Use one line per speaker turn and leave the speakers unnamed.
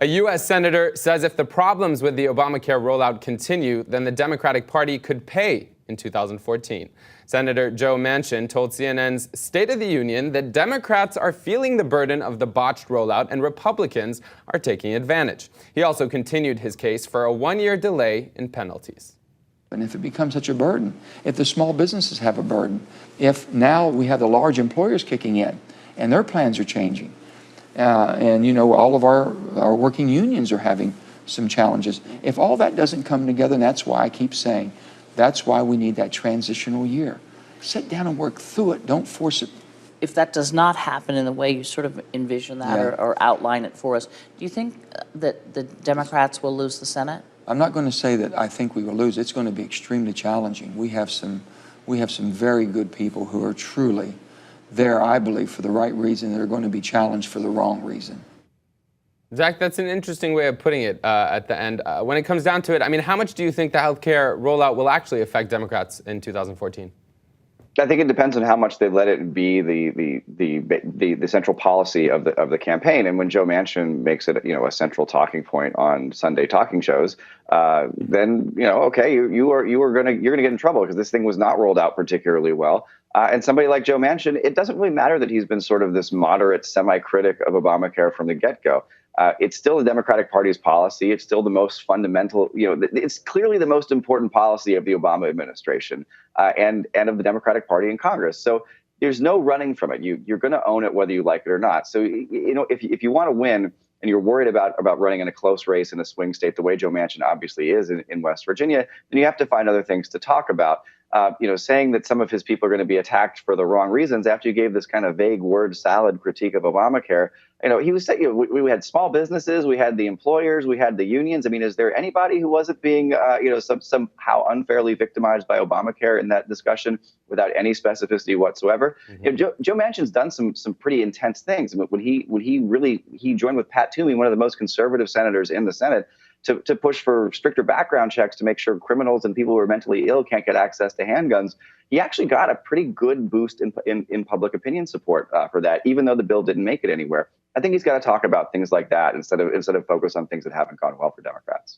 A U.S. senator says if the problems with the Obamacare rollout continue, then the Democratic Party could pay in 2014. Senator Joe Manchin told CNN's State of the Union that Democrats are feeling the burden of the botched rollout and Republicans are taking advantage. He also continued his case for a one-year delay in penalties.
And if it becomes such a burden, if the small businesses have a burden, if now we have the large employers kicking in and their plans are changing, and you know, all of our working unions are having some challenges. If all that doesn't come together, and that's why I keep saying, that's why we need that transitional year. Sit down and work through it. Don't force it.
If that does not happen in the way you sort of envision that or outline it for us, do you think that the Democrats will lose the Senate?
I'm not going to say that I think we will lose. It's going to be extremely challenging. We have some very good people who are truly there, I believe, for the right reason. They're going to be challenged for the wrong reason.
Zach, that's an interesting way of putting it at the end. When it comes down to it, I mean, how much do you think the healthcare rollout will actually affect Democrats in 2014?
I think it depends on how much they let it be the central policy of the campaign. And when Joe Manchin makes it, you know, a central talking point on Sunday talking shows, then, you know, okay, you're gonna get in trouble because this thing was not rolled out particularly well. And somebody like Joe Manchin, it doesn't really matter that he's been sort of this moderate semi-critic of Obamacare from the get-go. It's still the Democratic Party's policy. It's still the most fundamental, you know, it's clearly the most important policy of the Obama administration and of the Democratic Party in Congress. So there's no running from it. You're going to own it whether you like it or not. So, you know, if you want to win and you're worried about running in a close race in a swing state, the way Joe Manchin obviously is in West Virginia, then you have to find other things to talk about. You know, saying that some of his people are going to be attacked for the wrong reasons after you gave this kind of vague word salad critique of Obamacare. You know, he was saying, you know, we had small businesses, we had the employers, we had the unions. I mean, is there anybody who wasn't being, you know, somehow unfairly victimized by Obamacare in that discussion without any specificity whatsoever? Mm-hmm. You know, Joe Manchin's done some pretty intense things. When he joined with Pat Toomey, one of the most conservative senators in the Senate, to push for stricter background checks to make sure criminals and people who are mentally ill can't get access to handguns. He actually got a pretty good boost in public opinion support for that, even though the bill didn't make it anywhere. I think he's got to talk about things like that instead of focus on things that haven't gone well for Democrats.